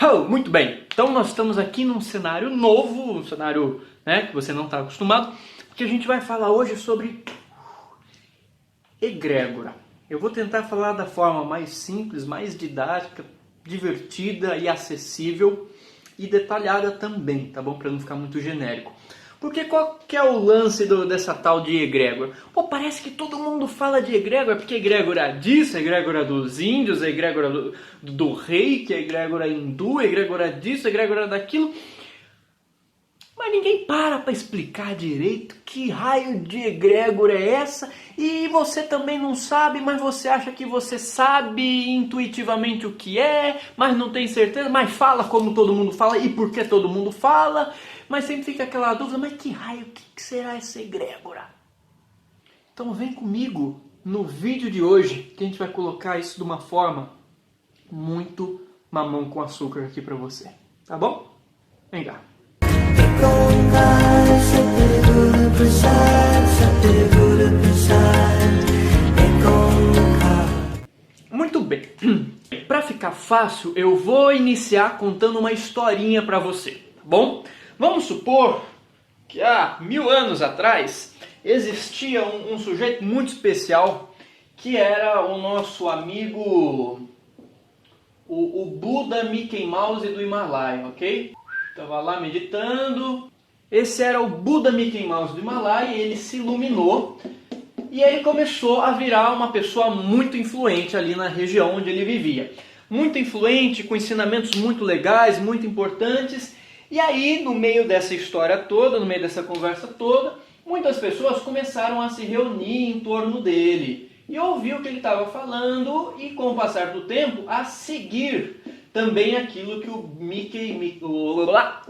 Oh, muito bem, então nós estamos aqui num cenário novo, um cenário que você não está acostumado, porque a gente vai falar hoje sobre egrégora. Eu vou tentar falar da forma mais simples, mais didática, divertida e acessível e detalhada também, tá bom? Para não ficar muito genérico. Porque qual que é o lance dessa tal de egrégora? Pô, parece que todo mundo fala de egrégora, porque egrégora disso, egrégora dos índios, egrégora do rei, que é egrégora hindu, egrégora disso, egrégora daquilo. Mas ninguém para explicar direito que raio de egrégora é essa. E você também não sabe, mas você acha que você sabe intuitivamente o que é, mas não tem certeza, mas fala como todo mundo fala e por que todo mundo fala. Mas sempre fica aquela dúvida, mas que raio, o que será essa egrégora? Então vem comigo no vídeo de hoje, que a gente vai colocar isso de uma forma muito mamão com açúcar aqui pra você. Tá bom? Vem cá. Muito bem. Para ficar fácil, eu vou iniciar contando uma historinha para você, tá bom? Vamos supor que há 1000 anos atrás existia um sujeito muito especial que era o nosso amigo o Buda Mickey Mouse do Himalaia, ok? Estava lá meditando. Esse era o Buda Mickey Mouse do Himalaia e ele se iluminou. E ele começou a virar uma pessoa muito influente ali na região onde ele vivia. Muito influente, com ensinamentos muito legais, muito importantes. E aí, no meio dessa história toda, no meio dessa conversa toda, muitas pessoas começaram a se reunir em torno dele. E ouvir o que ele estava falando e, com o passar do tempo, a seguir também aquilo que o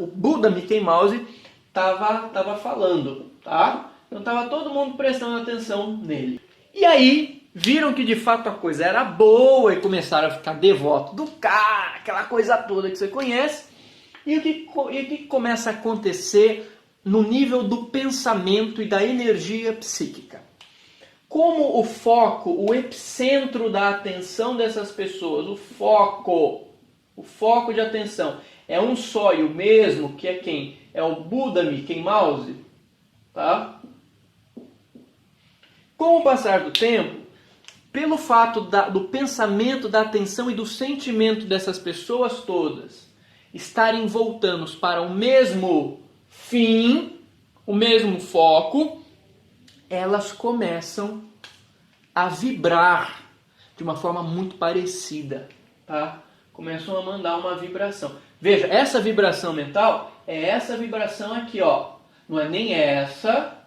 Buda Mickey Mouse estava falando, tá? Então estava todo mundo prestando atenção nele. E aí, viram que de fato a coisa era boa e começaram a ficar devoto do cara, aquela coisa toda que você conhece. E o que começa a acontecer no nível do pensamento e da energia psíquica? Como o foco, o epicentro da atenção dessas pessoas, o foco de atenção é um só e o mesmo, que é quem? É o Buda Mickey Mouse, tá? Com o passar do tempo, pelo fato do pensamento, da atenção e do sentimento dessas pessoas todas estarem voltando para o mesmo fim, o mesmo foco, elas começam a vibrar de uma forma muito parecida, tá? Começam a mandar uma vibração. Veja, essa vibração mental é essa vibração aqui, ó. Não é nem essa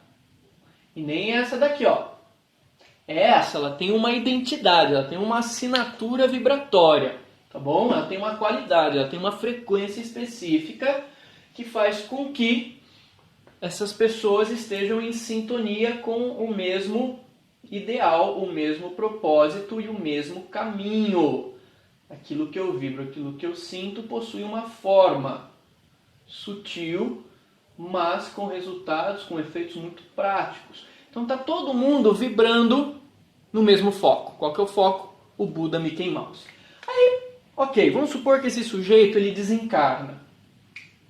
e nem essa daqui, ó. Essa, ela tem uma identidade, ela tem uma assinatura vibratória, tá bom? Ela tem uma qualidade, ela tem uma frequência específica que faz com que essas pessoas estejam em sintonia com o mesmo ideal, o mesmo propósito e o mesmo caminho. Aquilo que eu vibro, aquilo que eu sinto possui uma forma sutil, mas com resultados, com efeitos muito práticos. Então está todo mundo vibrando no mesmo foco. Qual que é o foco? O Buda Mickey Mouse. Aí, ok, vamos supor que esse sujeito ele desencarna.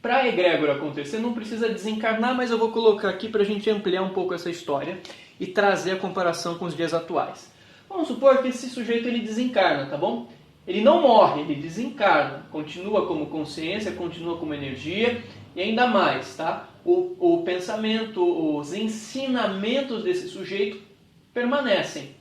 Para a egrégora acontecer, não precisa desencarnar, mas eu vou colocar aqui para a gente ampliar um pouco essa história e trazer a comparação com os dias atuais. Vamos supor que esse sujeito ele desencarna, tá bom? Ele não morre, ele desencarna, continua como consciência, continua como energia e ainda mais, tá? O pensamento, os ensinamentos desse sujeito permanecem,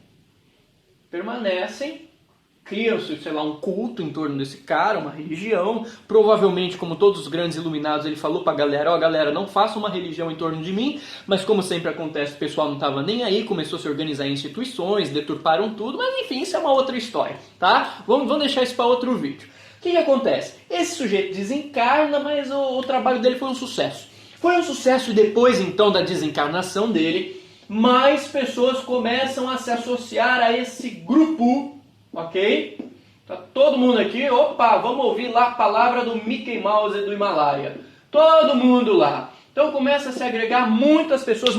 cria-se, sei lá, um culto em torno desse cara, uma religião. Provavelmente, como todos os grandes iluminados, ele falou pra galera, ó, galera, não faça uma religião em torno de mim. Mas como sempre acontece, o pessoal não tava nem aí, começou a se organizar em instituições, deturparam tudo. Mas enfim, isso é uma outra história, tá? Vamos deixar isso para outro vídeo. O que acontece? Esse sujeito desencarna, mas o trabalho dele foi um sucesso. Foi um sucesso e depois, então, da desencarnação dele, mais pessoas começam a se associar a esse grupo. Ok? Tá todo mundo aqui, opa, vamos ouvir lá a palavra do Mickey Mouse do Himalaia. Todo mundo lá. Então começa a se agregar muitas pessoas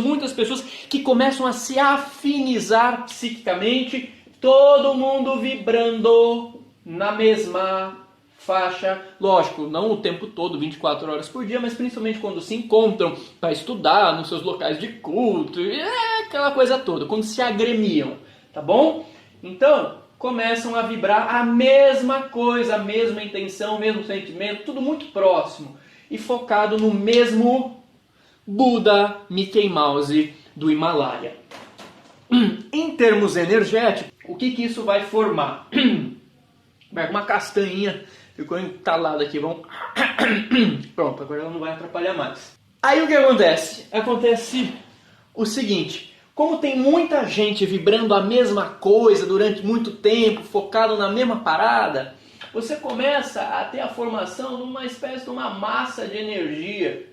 que começam a se afinizar psiquicamente, todo mundo vibrando na mesma faixa, lógico, não o tempo todo, 24 horas por dia, mas principalmente quando se encontram para estudar nos seus locais de culto, aquela coisa toda, quando se agremiam, tá bom? Então, começam a vibrar a mesma coisa, a mesma intenção, o mesmo sentimento, tudo muito próximo e focado no mesmo Buda Mickey Mouse do Himalaia. Em termos energéticos, o que isso vai formar? Uma castanhinha ficou entalada aqui, vamos... Pronto, agora ela não vai atrapalhar mais. Aí o que acontece? Acontece o seguinte, como tem muita gente vibrando a mesma coisa durante muito tempo, focado na mesma parada, você começa a ter a formação de uma espécie de uma massa de energia,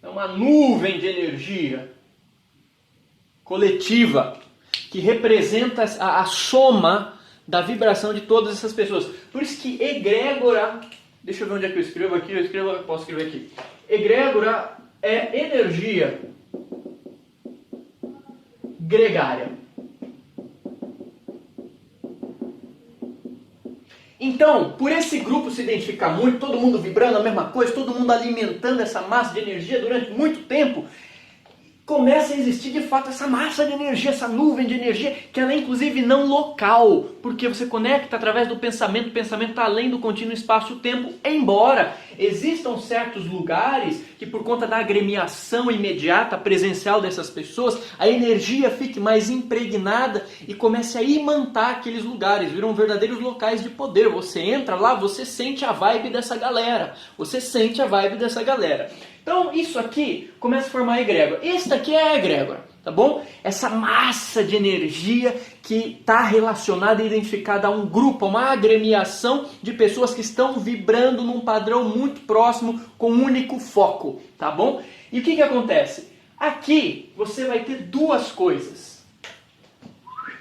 uma nuvem de energia coletiva, que representa a soma da vibração de todas essas pessoas. Por isso que egrégora, deixa eu ver onde é que eu escrevo aqui, posso escrever aqui. Egrégora é energia gregária. Então, por esse grupo se identificar muito, todo mundo vibrando a mesma coisa, todo mundo alimentando essa massa de energia durante muito tempo, começa a existir de fato essa massa de energia, essa nuvem de energia, que ela é inclusive não local, porque você conecta através do pensamento, o pensamento está além do contínuo espaço-tempo, embora existam certos lugares que por conta da agremiação imediata, presencial dessas pessoas, a energia fique mais impregnada e comece a imantar aqueles lugares, viram verdadeiros locais de poder. Você entra lá, você sente a vibe dessa galera, Então, isso aqui começa a formar a egrégora. Esta aqui é a egrégora, tá bom? Essa massa de energia que está relacionada e identificada a um grupo, a uma agremiação de pessoas que estão vibrando num padrão muito próximo, com um único foco, tá bom? E o que acontece? Aqui você vai ter duas coisas.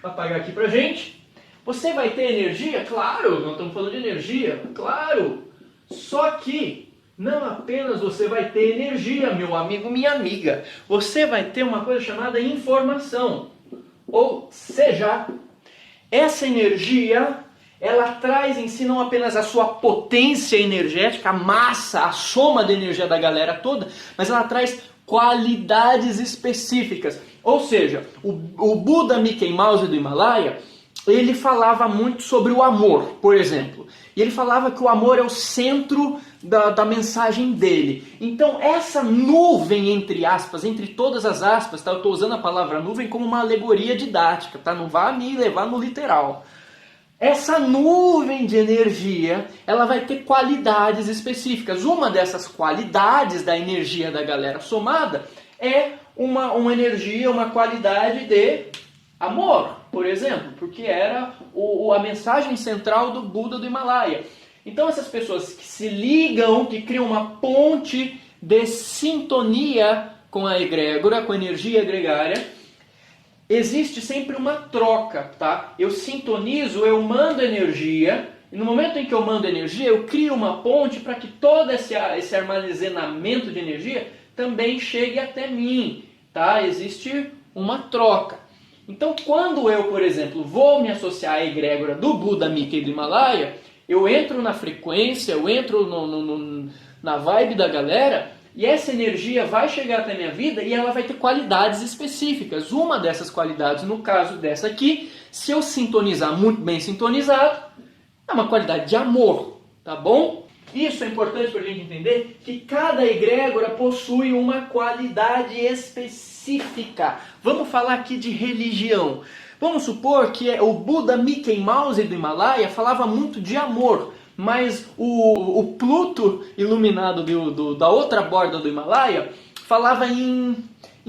Vou apagar aqui pra gente. Você vai ter energia? Claro, nós estamos falando de energia, claro. Só que não apenas você vai ter energia, meu amigo, minha amiga. Você vai ter uma coisa chamada informação. Ou seja, essa energia, ela traz em si não apenas a sua potência energética, a massa, a soma de energia da galera toda, mas ela traz qualidades específicas. Ou seja, o Buda Mickey Mouse do Himalaia, ele falava muito sobre o amor, por exemplo. E ele falava que o amor é o centro da mensagem dele. Então essa nuvem, entre aspas, entre todas as aspas, tá? Eu estou usando a palavra nuvem como uma alegoria didática, tá? Não vá me levar no literal. Essa nuvem de energia, ela vai ter qualidades específicas. Uma dessas qualidades da energia da galera somada é uma energia, uma qualidade de amor, por exemplo, porque era a mensagem central do Buda do Himalaia. Então essas pessoas que se ligam, que criam uma ponte de sintonia com a egrégora, com a energia gregária, existe sempre uma troca, tá? Eu sintonizo, eu mando energia, e no momento em que eu mando energia, eu crio uma ponte para que todo esse armazenamento de energia também chegue até mim, tá? Existe uma troca. Então, quando eu, por exemplo, vou me associar à egrégora do Buda Mickey do Himalaia, eu entro na frequência, eu entro na vibe da galera, e essa energia vai chegar até a minha vida e ela vai ter qualidades específicas. Uma dessas qualidades, no caso dessa aqui, se eu sintonizar muito bem sintonizado, é uma qualidade de amor, tá bom? Isso é importante para a gente entender que cada egrégora possui uma qualidade específica. Vamos falar aqui de religião. Vamos supor que o Buda Mickey Mouse do Himalaia falava muito de amor, mas o Pluto iluminado da outra borda do Himalaia falava em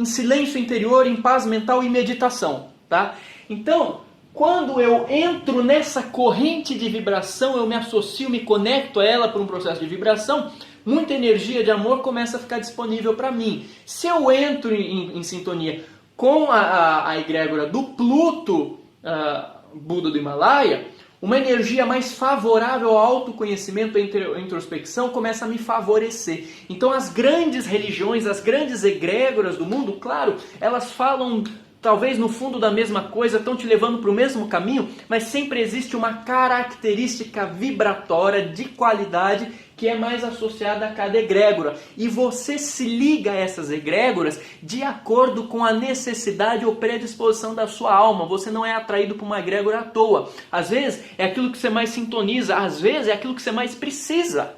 silêncio interior, em paz mental e meditação, tá? Então, quando eu entro nessa corrente de vibração, eu me associo, me conecto a ela por um processo de vibração, muita energia de amor começa a ficar disponível para mim. Se eu entro em sintonia com a egrégora do Pluto, Buda do Himalaia, uma energia mais favorável ao autoconhecimento e introspecção começa a me favorecer. Então as grandes religiões, as grandes egrégoras do mundo, claro, elas falam talvez no fundo da mesma coisa, estão te levando para o mesmo caminho, mas sempre existe uma característica vibratória de qualidade que é mais associada a cada egrégora. E você se liga a essas egrégoras de acordo com a necessidade ou predisposição da sua alma. Você não é atraído por uma egrégora à toa. Às vezes é aquilo que você mais sintoniza, às vezes é aquilo que você mais precisa.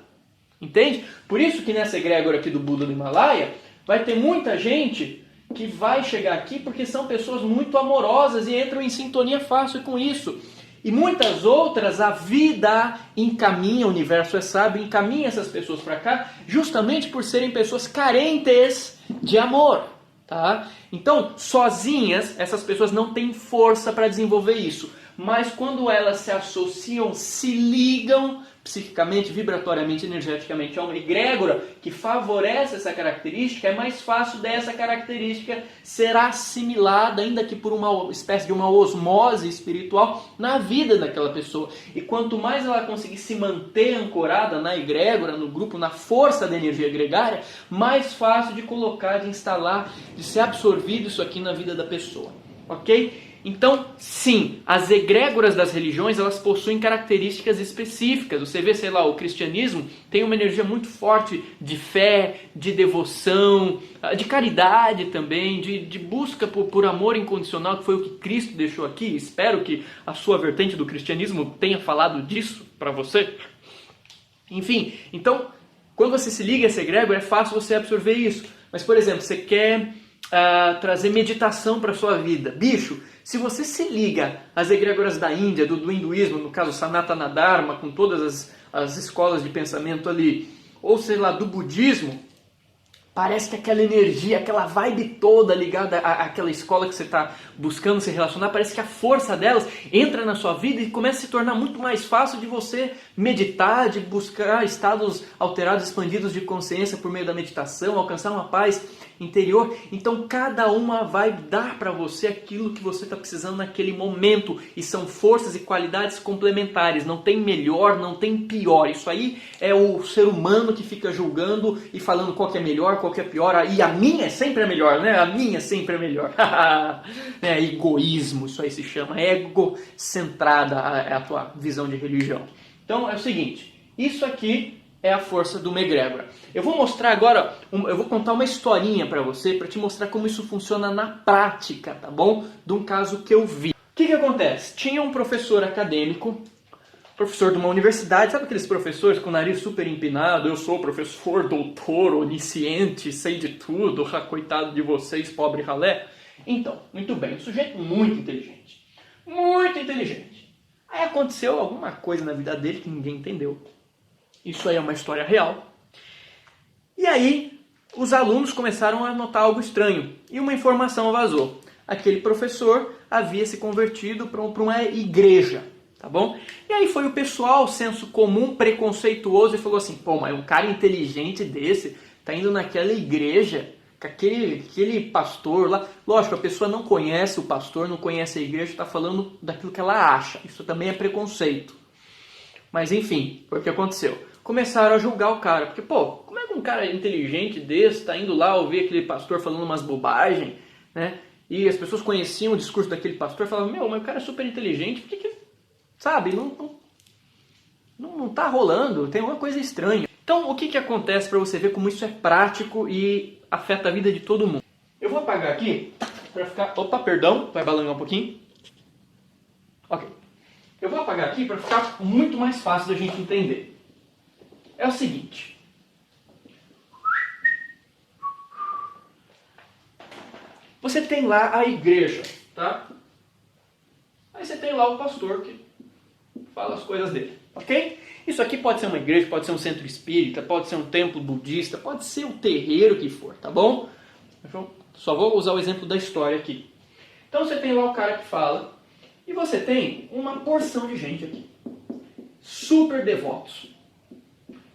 Entende? Por isso que nessa egrégora aqui do Buda do Himalaia, vai ter muita gente que vai chegar aqui porque são pessoas muito amorosas e entram em sintonia fácil com isso. E muitas outras, a vida encaminha, o universo é sábio, encaminha essas pessoas para cá justamente por serem pessoas carentes de amor. Tá? Então, sozinhas, essas pessoas não têm força para desenvolver isso. Mas quando elas se associam, se ligam psiquicamente, vibratoriamente, energeticamente a uma egrégora que favorece essa característica, é mais fácil dessa característica ser assimilada, ainda que por uma espécie de uma osmose espiritual, na vida daquela pessoa. E quanto mais ela conseguir se manter ancorada na egrégora, no grupo, na força da energia gregária, mais fácil de colocar, de instalar, de ser absorvido isso aqui na vida da pessoa. Ok? Então, sim, as egrégoras das religiões, elas possuem características específicas. Você vê, sei lá, o cristianismo tem uma energia muito forte de fé, de devoção, de caridade também, de busca por amor incondicional, que foi o que Cristo deixou aqui. Espero que a sua vertente do cristianismo tenha falado disso para você. Enfim, então, quando você se liga a essa egrégora, é fácil você absorver isso. Mas, por exemplo, você quer trazer meditação para a sua vida. Bicho, se você se liga às egrégoras da Índia, do hinduísmo, no caso Sanatana Dharma, com todas as escolas de pensamento ali, ou sei lá, do budismo, parece que aquela energia, aquela vibe toda ligada àquela escola que você está buscando se relacionar, parece que a força delas entra na sua vida e começa a se tornar muito mais fácil de você meditar, de buscar estados alterados, expandidos de consciência por meio da meditação, alcançar uma paz interior. Então cada uma vai dar para você aquilo que você está precisando naquele momento, e são forças e qualidades complementares, não tem melhor, não tem pior. Isso aí é o ser humano que fica julgando e falando qual que é melhor, qual que é pior, e a minha sempre é melhor, né? A minha sempre é melhor. É egoísmo, isso aí se chama egocentrada, a tua visão de religião. Então é o seguinte, isso aqui é a força de uma egrégora. Eu vou mostrar agora, eu vou contar uma historinha para você, para te mostrar como isso funciona na prática, tá bom? De um caso que eu vi. O que acontece? Tinha um professor acadêmico, professor de uma universidade, sabe aqueles professores com o nariz super empinado? Eu sou professor, doutor, onisciente, sei de tudo, coitado de vocês, pobre ralé. Então, muito bem, um sujeito muito inteligente. Muito inteligente. Aí aconteceu alguma coisa na vida dele que ninguém entendeu. Isso aí é uma história real. E aí, os alunos começaram a notar algo estranho. E uma informação vazou. Aquele professor havia se convertido para uma igreja. Tá bom? E aí foi o pessoal, senso comum, preconceituoso, e falou assim, pô, mas um cara inteligente desse tá indo naquela igreja com aquele pastor lá. Lógico, a pessoa não conhece o pastor, não conhece a igreja, está falando daquilo que ela acha. Isso também é preconceito. Mas enfim, foi o que aconteceu. Começaram a julgar o cara, porque, pô, como é que um cara inteligente desse está indo lá ouvir aquele pastor falando umas bobagens, né? E as pessoas conheciam o discurso daquele pastor e falavam, meu, mas o cara é super inteligente, por que sabe, não tá rolando, tem uma coisa estranha. Então, o que acontece para você ver como isso é prático e afeta a vida de todo mundo? Eu vou apagar aqui para ficar... Opa, perdão, vai balançar um pouquinho. Ok. Eu vou apagar aqui para ficar muito mais fácil da gente entender. É o seguinte. Você tem lá a igreja, tá? Aí você tem lá o pastor que fala as coisas dele, ok? Isso aqui pode ser uma igreja, pode ser um centro espírita, pode ser um templo budista, pode ser um terreiro que for, tá bom? Só vou usar o exemplo da história aqui. Então você tem lá o cara que fala, e você tem uma porção de gente aqui, super devotos.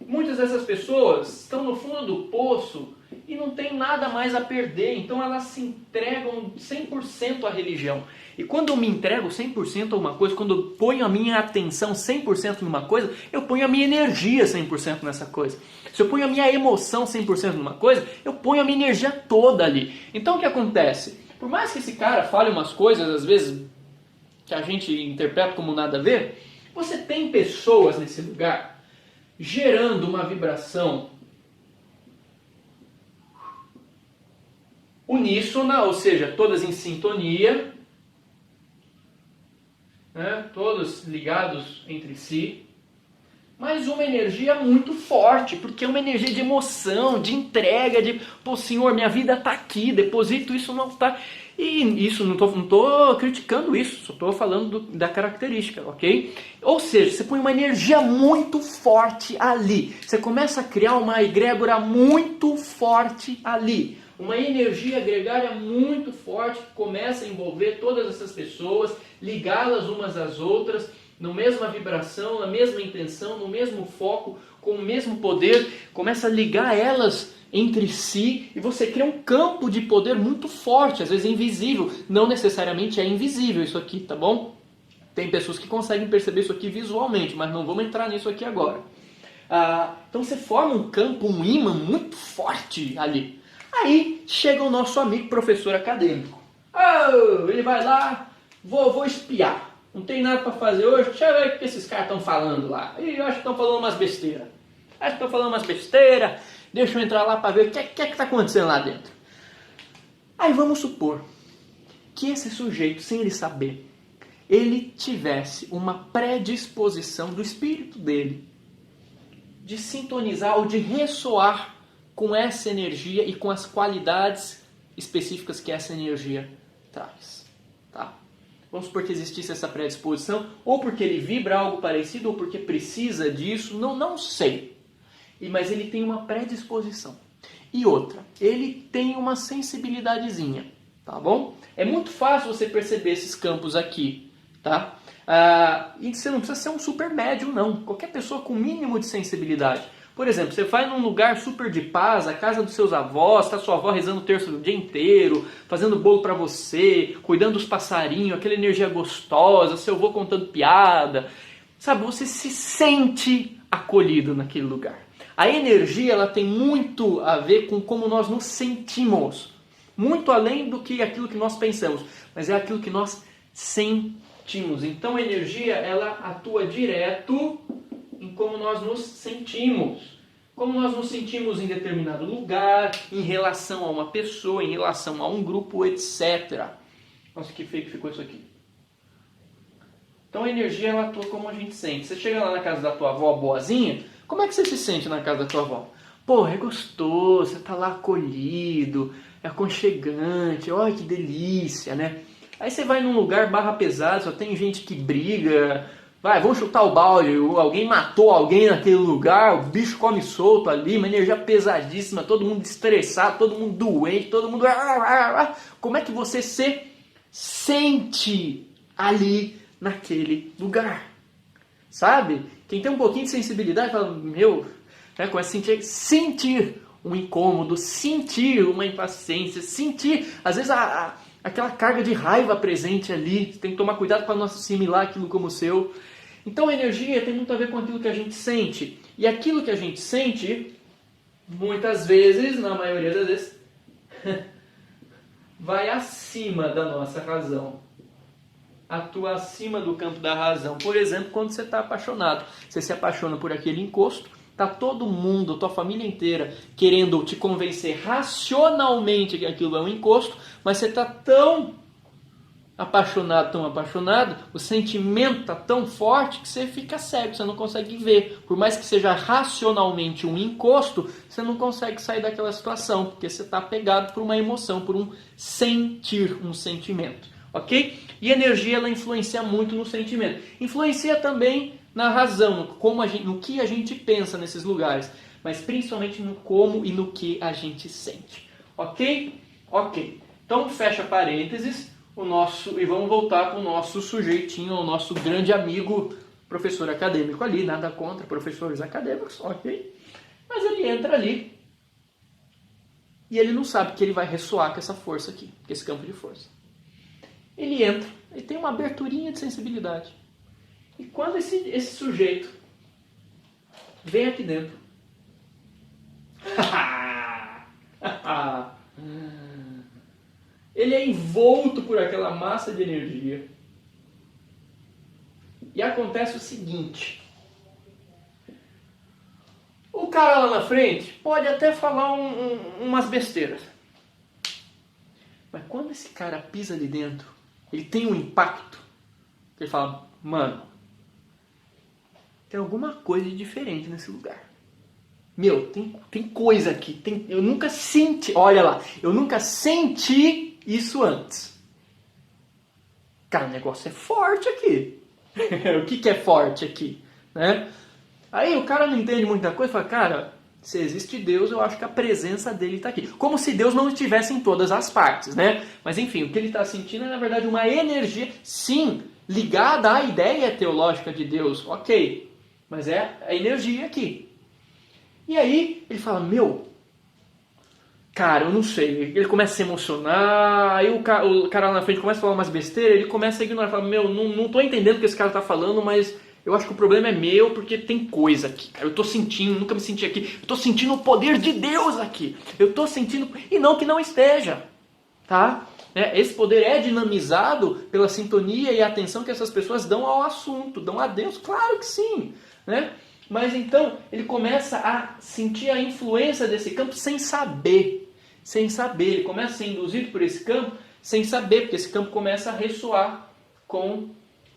Muitas dessas pessoas estão no fundo do poço e não tem nada mais a perder, então elas se entregam 100% à religião. E quando eu me entrego 100% a uma coisa, quando eu ponho a minha atenção 100% numa coisa, eu ponho a minha energia 100% nessa coisa. Se eu ponho a minha emoção 100% numa coisa, eu ponho a minha energia toda ali. Então o que acontece? Por mais que esse cara fale umas coisas, às vezes, que a gente interpreta como nada a ver, você tem pessoas nesse lugar gerando uma vibração uníssona, ou seja, todas em sintonia, né? Todos ligados entre si, mas uma energia muito forte, porque é uma energia de emoção, de entrega, de, pô, Senhor, minha vida está aqui, deposito isso não está. E isso, não tô criticando isso, só estou falando da característica, ok? Ou seja, você põe uma energia muito forte ali, você começa a criar uma egrégora muito forte ali, uma energia gregária muito forte que começa a envolver todas essas pessoas, ligá-las umas às outras, na mesma vibração, na mesma intenção, no mesmo foco, com o mesmo poder, começa a ligar elas entre si e você cria um campo de poder muito forte, às vezes invisível, não necessariamente é invisível isso aqui, tá bom? Tem pessoas que conseguem perceber isso aqui visualmente, mas não vamos entrar nisso aqui agora. Então você forma um campo, um ímã muito forte ali. Aí chega o nosso amigo professor acadêmico. Ele vai lá, vou espiar. Não tem nada para fazer hoje, deixa eu ver o que esses caras estão falando lá. Eu acho que estão falando umas besteiras. Deixa eu entrar lá para ver o que está acontecendo lá dentro. Aí vamos supor que esse sujeito, sem ele saber, ele tivesse uma predisposição do espírito dele de sintonizar ou de ressoar com essa energia e com as qualidades específicas que essa energia traz. Tá? Vamos supor que existisse essa predisposição, ou porque ele vibra algo parecido, ou porque precisa disso, não sei. Mas ele tem uma predisposição. E outra, ele tem uma sensibilidadezinha, tá bom? É muito fácil você perceber esses campos aqui, tá? E você não precisa ser um super médium, não. Qualquer pessoa com mínimo de sensibilidade. Por exemplo, você vai num lugar super de paz, a casa dos seus avós, tá sua avó rezando o terço o dia inteiro, fazendo bolo para você, cuidando dos passarinhos, aquela energia gostosa, seu avô contando piada. Sabe, você se sente acolhido naquele lugar. A energia, ela tem muito a ver com como nós nos sentimos. Muito além do que aquilo que nós pensamos, mas é aquilo que nós sentimos. Então a energia, ela atua direto em como nós nos sentimos. Como nós nos sentimos em determinado lugar, em relação a uma pessoa, em relação a um grupo, etc. Nossa, que feio que ficou isso aqui. Então a energia, ela atua como a gente sente. Você chega lá na casa da tua avó boazinha, como é que você se sente na casa da tua avó? Pô, é gostoso, você tá lá acolhido, é aconchegante, olha que delícia, né? Aí você vai num lugar barra pesada, só tem gente que briga, vamos chutar o balde, alguém matou alguém naquele lugar, o bicho come solto ali, uma energia pesadíssima, todo mundo estressado, todo mundo doente, todo mundo... Como é que você se sente ali naquele lugar? Sabe? Quem tem um pouquinho de sensibilidade fala, começa a sentir um incômodo, sentir uma impaciência, sentir, às vezes, aquela carga de raiva presente ali. Você tem que tomar cuidado para não assimilar aquilo como seu. Então a energia tem muito a ver com aquilo que a gente sente. E aquilo que a gente sente, muitas vezes, na maioria das vezes, vai acima da nossa razão. Atua acima do campo da razão. Por exemplo, quando você está apaixonado. Você se apaixona por aquele encosto, está todo mundo, tua família inteira, querendo te convencer racionalmente que aquilo é um encosto, mas você está tão apaixonado, o sentimento está tão forte que você fica cego, você não consegue ver. Por mais que seja racionalmente um encosto, você não consegue sair daquela situação, porque você está apegado por uma emoção, por um sentir, um sentimento. Ok? E a energia, ela influencia muito no sentimento. Influencia também na razão, no que a gente pensa nesses lugares, mas principalmente no como e no que a gente sente. Ok? Ok. Então fecha parênteses e vamos voltar para o nosso sujeitinho, o nosso grande amigo professor acadêmico ali, nada contra professores acadêmicos, ok? Mas ele entra ali e ele não sabe que ele vai ressoar com essa força aqui, com esse campo de força. Ele entra, ele tem uma aberturinha de sensibilidade. E quando esse sujeito vem aqui dentro, ele é envolto por aquela massa de energia. E acontece o seguinte: o cara lá na frente pode até falar umas besteiras, mas quando esse cara pisa ali dentro, ele tem um impacto. Ele fala, mano, tem alguma coisa de diferente nesse lugar. Meu, tem coisa aqui. Eu nunca senti, olha lá, eu nunca senti isso antes. Cara, o negócio é forte aqui. O que é forte aqui? Né? Aí o cara não entende muita coisa e fala, cara, se existe Deus, eu acho que a presença dele está aqui. Como se Deus não estivesse em todas as partes, né? Mas enfim, o que ele está sentindo é na verdade uma energia, sim, ligada à ideia teológica de Deus, ok. Mas é a energia aqui. E aí ele fala, meu, cara, eu não sei. Ele começa a se emocionar, aí o cara lá na frente começa a falar umas besteiras, ele começa a ignorar, fala, meu, não tô entendendo o que esse cara tá falando, mas eu acho que o problema é meu, porque tem coisa aqui, cara. Eu tô sentindo, nunca me senti aqui, eu tô sentindo o poder de Deus aqui. Eu tô sentindo, e não que não esteja, tá? Esse poder é dinamizado pela sintonia e a atenção que essas pessoas dão ao assunto, dão a Deus, claro que sim, né? Mas então ele começa a sentir a influência desse campo sem saber. Sem saber. Ele começa a ser induzido por esse campo sem saber, porque esse campo começa a ressoar com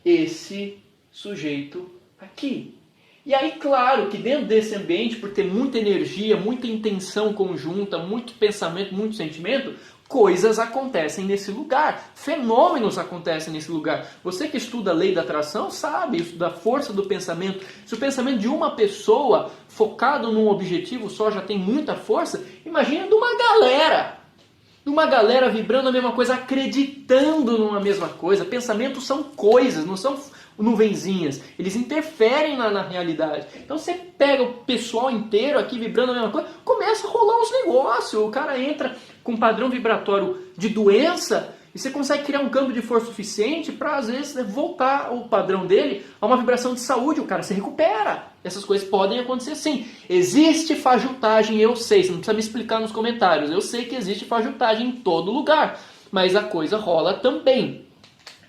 esse sujeito aqui. E aí, claro, que dentro desse ambiente, por ter muita energia, muita intenção conjunta, muito pensamento, muito sentimento, coisas acontecem nesse lugar, fenômenos acontecem nesse lugar. Você que estuda a lei da atração sabe isso, da força do pensamento. Se o pensamento de uma pessoa focado num objetivo só já tem muita força, imagina de uma galera vibrando a mesma coisa, acreditando numa mesma coisa. Pensamentos são coisas, não são nuvenzinhas. Eles interferem na realidade. Então você pega o pessoal inteiro aqui vibrando a mesma coisa, começa a rolar uns negócios. O cara entra com um padrão vibratório de doença e você consegue criar um campo de força suficiente para, às vezes, voltar o padrão dele a uma vibração de saúde. O cara se recupera. Essas coisas podem acontecer sim. Existe fajutagem, eu sei. Você não precisa me explicar nos comentários. Eu sei que existe fajutagem em todo lugar. Mas a coisa rola também.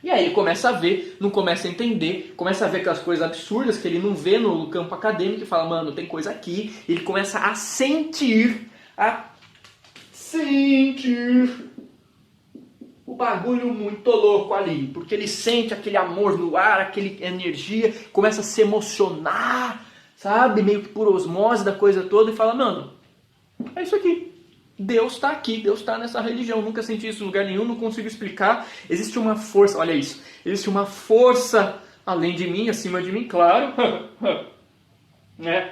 E aí ele começa a ver, não começa a entender, começa a ver aquelas coisas absurdas que ele não vê no campo acadêmico e fala, mano, tem coisa aqui. E ele começa a sentir o bagulho muito louco ali. Porque ele sente aquele amor no ar, aquela energia, começa a se emocionar, sabe? Meio que por osmose da coisa toda e fala, mano, é isso aqui. Deus está aqui, Deus está nessa religião. Nunca senti isso em lugar nenhum, não consigo explicar. Existe uma força, olha isso. Existe uma força além de mim, acima de mim, claro.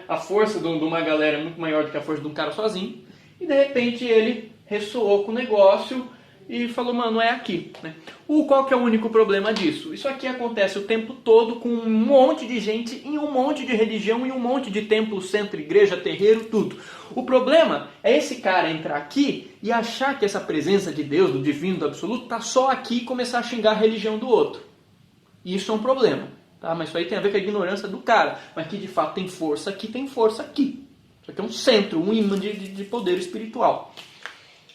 A força de uma galera é muito maior do que a força de um cara sozinho. E de repente ele ressoou com o negócio e falou, mano, é aqui. Qual que é o único problema disso? Isso aqui acontece o tempo todo com um monte de gente, em um monte de religião, em um monte de templo, centro, igreja, terreiro, tudo. O problema é esse cara entrar aqui e achar que essa presença de Deus, do divino, do absoluto, está só aqui e começar a xingar a religião do outro. E isso é um problema. Tá? Mas isso aí tem a ver com a ignorância do cara. Mas que de fato tem força aqui, tem força aqui. Isso aqui é um centro, um imã de poder espiritual.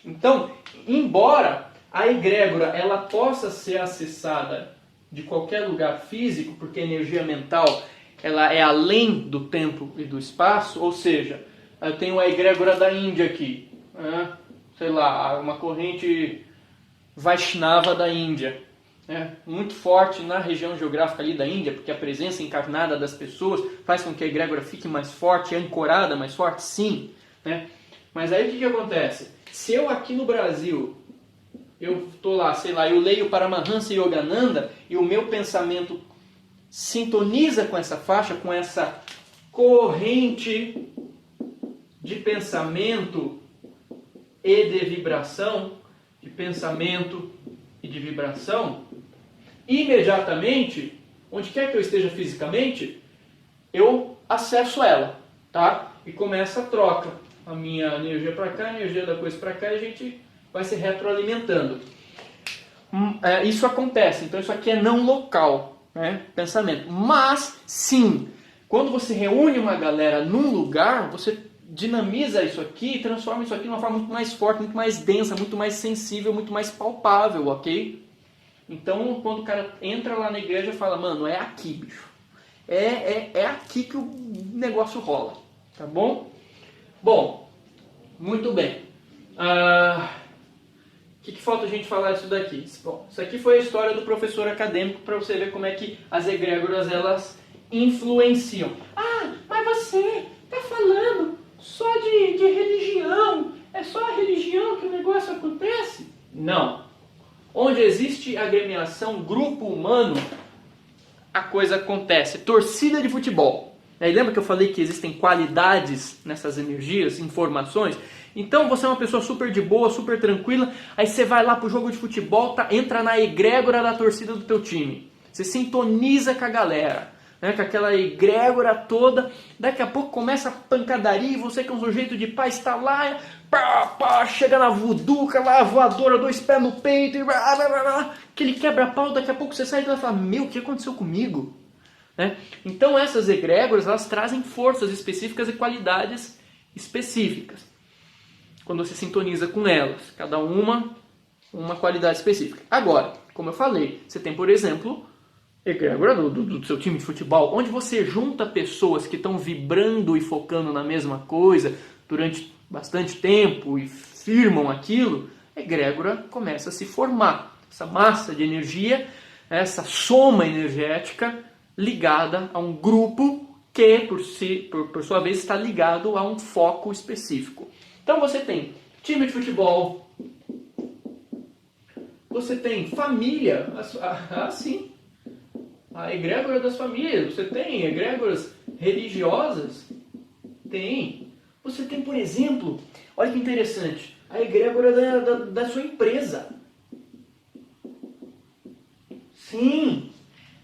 Então, embora a egrégora ela possa ser acessada de qualquer lugar físico, porque a energia mental ela é além do tempo e do espaço, ou seja, eu tenho a egrégora da Índia aqui, sei lá, uma corrente Vaishnava da Índia, muito forte na região geográfica ali da Índia, porque a presença encarnada das pessoas faz com que a egrégora fique mais forte, ancorada mais forte, sim. Mas aí o que acontece? Se eu aqui no Brasil, eu estou lá, sei lá, eu leio Paramahansa Yogananda e o meu pensamento sintoniza com essa faixa, com essa corrente de pensamento e de vibração, de pensamento e de vibração, imediatamente, onde quer que eu esteja fisicamente, eu acesso ela, tá? E começa a troca. A minha energia para cá, a energia da coisa para cá, e a gente vai se retroalimentando. Isso acontece, então isso aqui é não local, pensamento. Mas, sim, quando você reúne uma galera num lugar, você dinamiza isso aqui e transforma isso aqui de uma forma muito mais forte, muito mais densa, muito mais sensível, muito mais palpável, ok? Então, quando o cara entra lá na igreja, fala, mano, é aqui, bicho. É aqui que o negócio rola, tá bom? Bom, muito bem. O que falta a gente falar disso daqui? Bom, isso aqui foi a história do professor acadêmico para você ver como é que as egrégoras elas influenciam. Ah, mas você está falando só de religião? É só a religião que o negócio acontece? Não. Onde existe agremiação, grupo humano, a coisa acontece. Torcida de futebol. Aí lembra que eu falei que existem qualidades nessas energias, informações? Então você é uma pessoa super de boa, super tranquila, aí você vai lá pro jogo de futebol, entra na egrégora da torcida do teu time. Você sintoniza com a galera, né, com aquela egrégora toda, daqui a pouco começa a pancadaria e você que é um sujeito de paz está lá, chega na vuduca, lá a voadora, 2 pés no peito, e aquele quebra-pau, daqui a pouco você sai e fala, meu, o que aconteceu comigo? Né? Então essas egrégoras, elas trazem forças específicas e qualidades específicas. Quando você sintoniza com elas, cada uma qualidade específica. Agora, como eu falei, você tem, por exemplo, egrégora do seu time de futebol, onde você junta pessoas que estão vibrando e focando na mesma coisa durante bastante tempo e firmam aquilo, a egrégora começa a se formar. Essa massa de energia, essa soma energética ligada a um grupo que, por sua vez, está ligado a um foco específico. Então você tem time de futebol, você tem família, assim, a egrégora das famílias, você tem egrégoras religiosas, tem. Você tem, por exemplo, olha que interessante, a egrégora da sua empresa. Sim,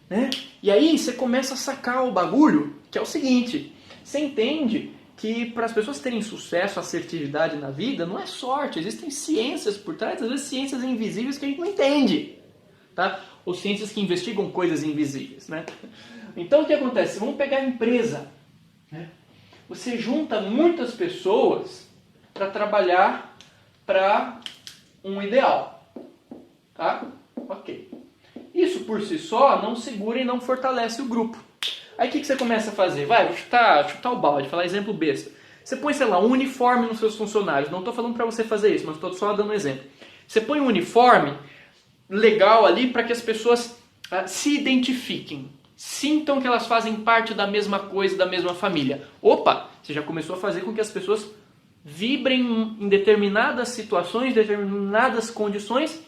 né? E aí você começa a sacar o bagulho, que é o seguinte, você entende que para as pessoas terem sucesso, assertividade na vida, não é sorte, existem ciências por trás, às vezes ciências invisíveis que a gente não entende, tá? Ou ciências que investigam coisas invisíveis, né? Então o que acontece? Vamos pegar a empresa, né? Você junta muitas pessoas para trabalhar para um ideal, tá? Ok. Isso por si só não segura e não fortalece o grupo. Aí o que você começa a fazer? Vai, vou chutar o balde, falar exemplo besta. Você põe, sei lá, um uniforme nos seus funcionários. Não estou falando para você fazer isso, mas estou só dando um exemplo. Você põe um uniforme legal ali para que as pessoas se identifiquem. Sintam que elas fazem parte da mesma coisa, da mesma família. Opa, você já começou a fazer com que as pessoas vibrem em determinadas situações, determinadas condições,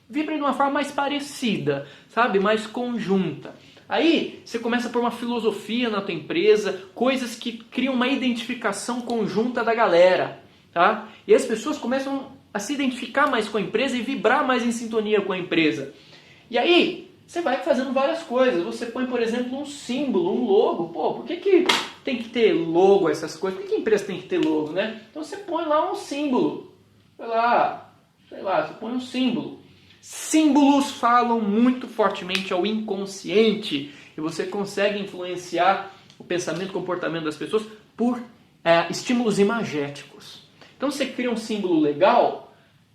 vibrem de uma forma mais parecida, sabe? Mais conjunta. Aí você começa a pôr uma filosofia na tua empresa, coisas que criam uma identificação conjunta da galera, tá? E as pessoas começam a se identificar mais com a empresa e vibrar mais em sintonia com a empresa. E aí você vai fazendo várias coisas. Você põe, por exemplo, um símbolo, um logo. Pô, por que tem que ter logo, essas coisas? Por que a empresa tem que ter logo, né? Então você põe lá um símbolo. Sei lá, você põe um símbolo. Símbolos falam muito fortemente ao inconsciente e você consegue influenciar o pensamento e comportamento das pessoas por estímulos imagéticos. Então você cria um símbolo legal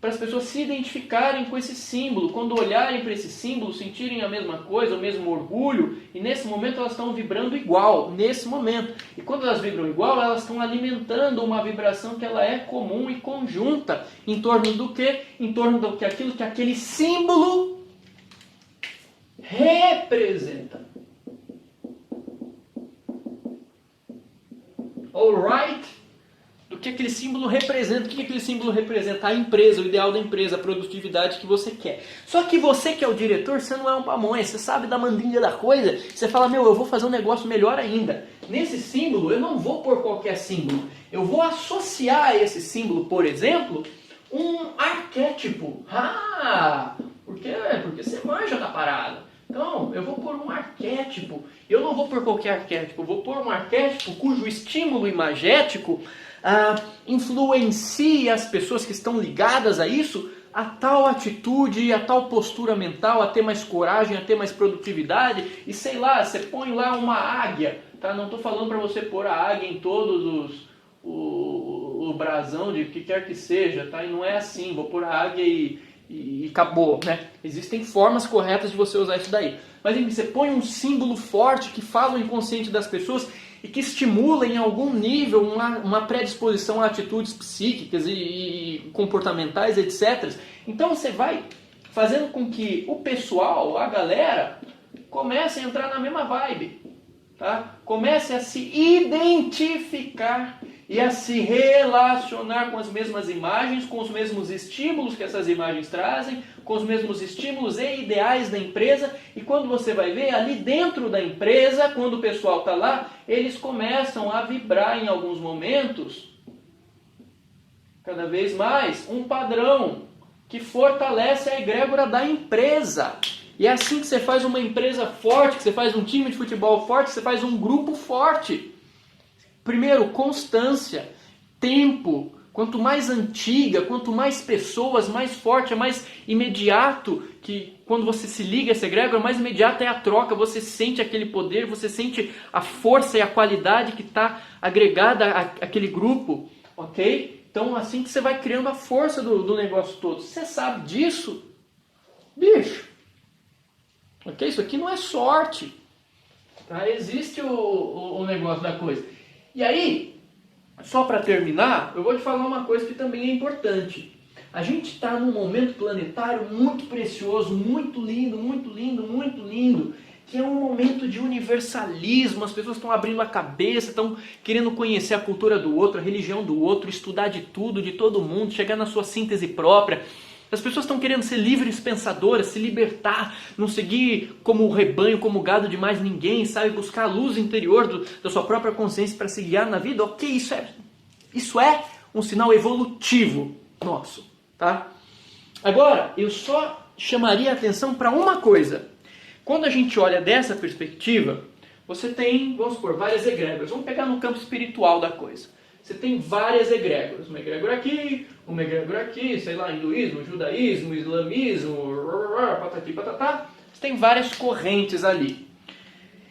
para as pessoas se identificarem com esse símbolo, quando olharem para esse símbolo, sentirem a mesma coisa, o mesmo orgulho, e nesse momento elas estão vibrando igual, nesse momento. E quando elas vibram igual, elas estão alimentando uma vibração que ela é comum e conjunta, em torno do quê? Em torno do que aquilo que aquele símbolo representa. Alright? Do que aquele símbolo representa. O que aquele símbolo representa? A empresa, o ideal da empresa, a produtividade que você quer. Só que você que é o diretor, você não é um pamonha, você sabe da mandinga da coisa, você fala, meu, eu vou fazer um negócio melhor ainda. Nesse símbolo, eu não vou pôr qualquer símbolo. Eu vou associar a esse símbolo, por exemplo, um arquétipo. Por quê? Porque você manja da parada. Então, eu vou pôr um arquétipo. Eu não vou pôr qualquer arquétipo, eu vou pôr um arquétipo cujo estímulo imagético influencia as pessoas que estão ligadas a isso a tal atitude, a tal postura mental, a ter mais coragem, a ter mais produtividade. E sei lá, você põe lá uma águia, tá? Não estou falando para você pôr a águia em todos do brasão, de o que quer que seja, tá? E não é assim, vou pôr a águia e acabou, né? Existem formas corretas de você usar isso daí. Mas enfim, você põe um símbolo forte que fala o inconsciente das pessoas e que estimula em algum nível uma predisposição a atitudes psíquicas e comportamentais, etc. Então você vai fazendo com que o pessoal, a galera, comece a entrar na mesma vibe. Tá? Comece a se identificar e a se relacionar com as mesmas imagens, com os mesmos estímulos que essas imagens trazem, com os mesmos estímulos e ideais da empresa. E quando você vai ver, ali dentro da empresa, quando o pessoal está lá, eles começam a vibrar em alguns momentos, cada vez mais, um padrão que fortalece a egrégora da empresa. E é assim que você faz uma empresa forte, que você faz um time de futebol forte, que você faz um grupo forte. Primeiro, constância, tempo. Quanto mais antiga, quanto mais pessoas, mais forte, é mais imediato. Que quando você se liga a essa egrégora, mais imediata é a troca. Você sente aquele poder, você sente a força e a qualidade que está agregada àquele grupo. Ok? Então, assim que você vai criando a força do negócio todo. Você sabe disso? Bicho. Ok? Isso aqui não é sorte. Tá? Existe o negócio da coisa. E aí, só para terminar, eu vou te falar uma coisa que também é importante. A gente está num momento planetário muito precioso, muito lindo, muito lindo, muito lindo, que é um momento de universalismo. As pessoas estão abrindo a cabeça, estão querendo conhecer a cultura do outro, a religião do outro, estudar de tudo, de todo mundo, chegar na sua síntese própria. As pessoas estão querendo ser livres pensadoras, se libertar, não seguir como rebanho, como gado de mais ninguém, sabe? Buscar a luz interior da sua própria consciência para se guiar na vida. Ok, isso é um sinal evolutivo nosso, tá? Agora, eu só chamaria a atenção para uma coisa. Quando a gente olha dessa perspectiva, você tem, vamos supor, várias egrégoras. Vamos pegar no campo espiritual da coisa. Você tem várias egrégoras, uma egrégora aqui, sei lá, hinduísmo, judaísmo, islamismo, patati patatá. Você tem várias correntes ali.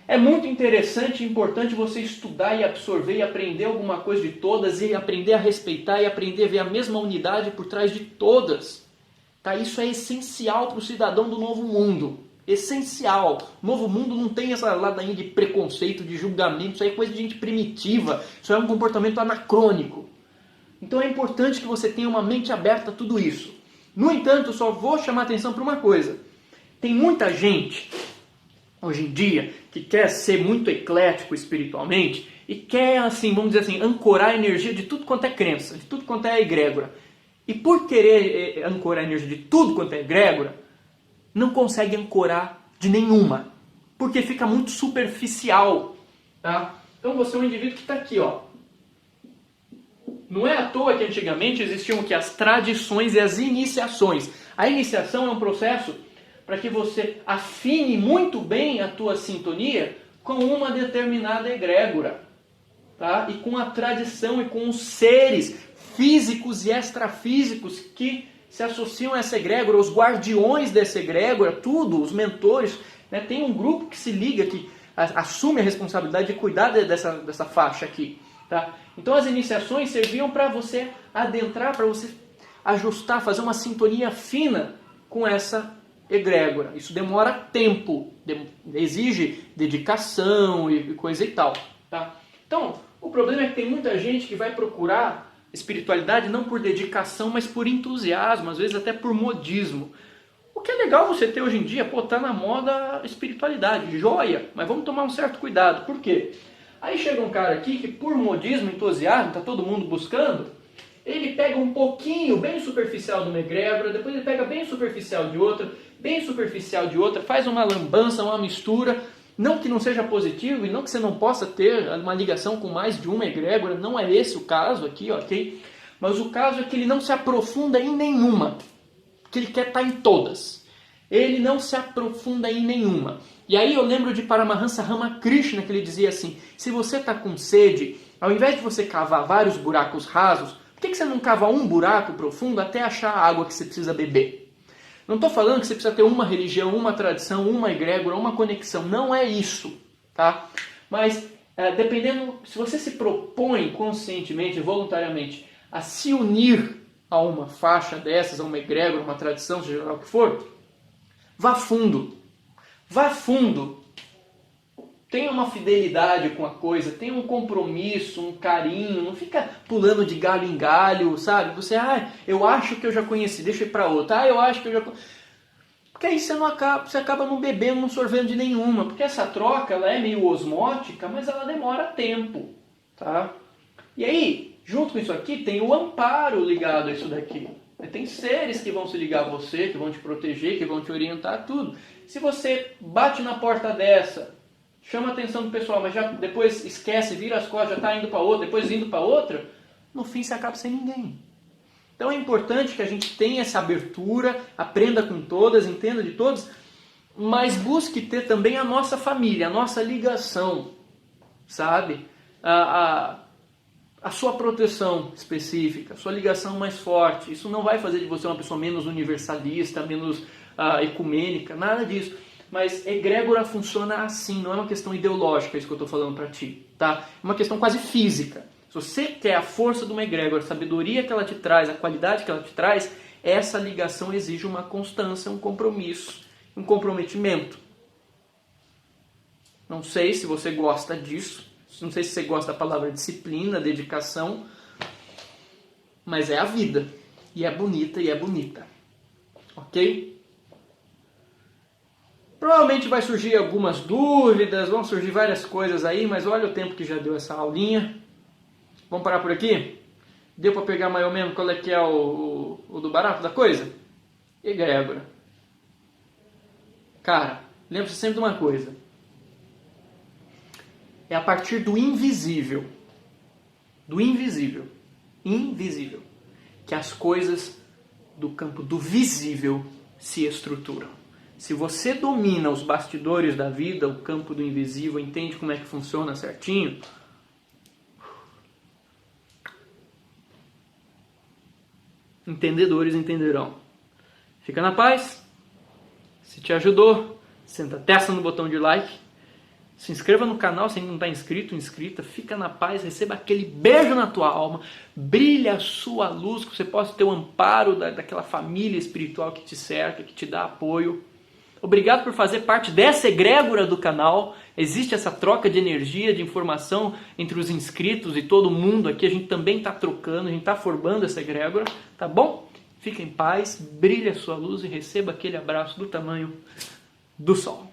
É muito interessante e importante você estudar e absorver e aprender alguma coisa de todas e aprender a respeitar e aprender a ver a mesma unidade por trás de todas. Tá? Isso é essencial para o cidadão do novo mundo. Essencial. O novo mundo não tem essa ladainha de preconceito, de julgamento. Isso aí é coisa de gente primitiva. Isso é um comportamento anacrônico. Então é importante que você tenha uma mente aberta a tudo isso. No entanto, eu só vou chamar atenção para uma coisa. Tem muita gente, hoje em dia, que quer ser muito eclético espiritualmente e quer, assim, vamos dizer assim, ancorar a energia de tudo quanto é crença, de tudo quanto é egrégora. E por querer ancorar a energia de tudo quanto é egrégora, não consegue ancorar de nenhuma, porque fica muito superficial, tá? Então você é um indivíduo que está aqui, ó. Não é à toa que antigamente existiam o que? As tradições e as iniciações. A iniciação é um processo para que você afine muito bem a tua sintonia com uma determinada egrégora, tá? E com a tradição e com os seres físicos e extrafísicos que se associam a essa egrégora, os guardiões dessa egrégora, tudo, os mentores, né? Tem um grupo que se liga, que assume a responsabilidade de cuidar dessa faixa aqui. Tá? Então as iniciações serviam para você adentrar, para você ajustar, fazer uma sintonia fina com essa egrégora. Isso demora tempo, exige dedicação e coisa e tal. Tá? Então, o problema é que tem muita gente que vai procurar espiritualidade não por dedicação, mas por entusiasmo, às vezes até por modismo. O que é legal você ter hoje em dia, tá na moda espiritualidade, joia, mas vamos tomar um certo cuidado. Por quê? Aí chega um cara aqui que por modismo, entusiasmo, tá todo mundo buscando, ele pega um pouquinho, bem superficial de uma egrégora, depois ele pega bem superficial de outra, faz uma lambança, uma mistura. Não que não seja positivo e não que você não possa ter uma ligação com mais de uma egrégora, não é esse o caso aqui, ok? Mas o caso é que ele não se aprofunda em nenhuma, que ele quer estar em todas. Ele não se aprofunda em nenhuma. E aí eu lembro de Paramahansa Ramakrishna, que ele dizia assim, se você está com sede, ao invés de você cavar vários buracos rasos, por que você não cava um buraco profundo até achar a água que você precisa beber? Não estou falando que você precisa ter uma religião, uma tradição, uma egrégora, uma conexão. Não é isso, tá? Mas, dependendo, se você se propõe conscientemente, voluntariamente, a se unir a uma faixa dessas, a uma egrégora, uma tradição, seja lá o que for, vá fundo. Vá fundo. Tenha uma fidelidade com a coisa, tenha um compromisso, um carinho, não fica pulando de galho em galho, sabe? Você, eu acho que eu já conheci, deixa eu ir para outra. Eu acho que eu já conheci. Porque aí você acaba não bebendo, não sorvendo de nenhuma. Porque essa troca, ela é meio osmótica, mas ela demora tempo, tá? E aí, junto com isso aqui, tem o amparo ligado a isso daqui. Tem seres que vão se ligar a você, que vão te proteger, que vão te orientar, tudo. Se você bate na porta dessa, chama a atenção do pessoal, mas já depois esquece, vira as costas, já está indo para outra, depois indo para outra, no fim você acaba sem ninguém. Então é importante que a gente tenha essa abertura, aprenda com todas, entenda de todas, mas busque ter também a nossa família, a nossa ligação, sabe? A sua proteção específica, a sua ligação mais forte. Isso não vai fazer de você uma pessoa menos universalista, menos ecumênica, nada disso. Mas egrégora funciona assim, não é uma questão ideológica isso que eu estou falando para ti, tá? É uma questão quase física. Se você quer a força de uma egrégora, a sabedoria que ela te traz, a qualidade que ela te traz, essa ligação exige uma constância, um compromisso, um comprometimento. Não sei se você gosta disso, não sei se você gosta da palavra disciplina, dedicação, mas é a vida. E é bonita, e é bonita. Ok? Provavelmente vai surgir algumas dúvidas, vão surgir várias coisas aí, mas olha o tempo que já deu essa aulinha. Vamos parar por aqui? Deu para pegar mais ou menos qual é que é o do barato da coisa? Egrégora. Cara, lembre-se sempre de uma coisa. É a partir do invisível, invisível, que as coisas do campo do visível se estruturam. Se você domina os bastidores da vida, o campo do invisível, entende como é que funciona certinho, entendedores entenderão. Fica na paz. Se te ajudou, senta a testa no botão de like. Se inscreva no canal se ainda não está inscrito, inscrita. Fica na paz, receba aquele beijo na tua alma. Brilha a sua luz, que você possa ter o amparo daquela família espiritual que te cerca, que te dá apoio. Obrigado por fazer parte dessa egrégora do canal. Existe essa troca de energia, de informação entre os inscritos e todo mundo aqui. A gente também está trocando, a gente está formando essa egrégora, tá bom? Fica em paz, brilhe a sua luz e receba aquele abraço do tamanho do sol.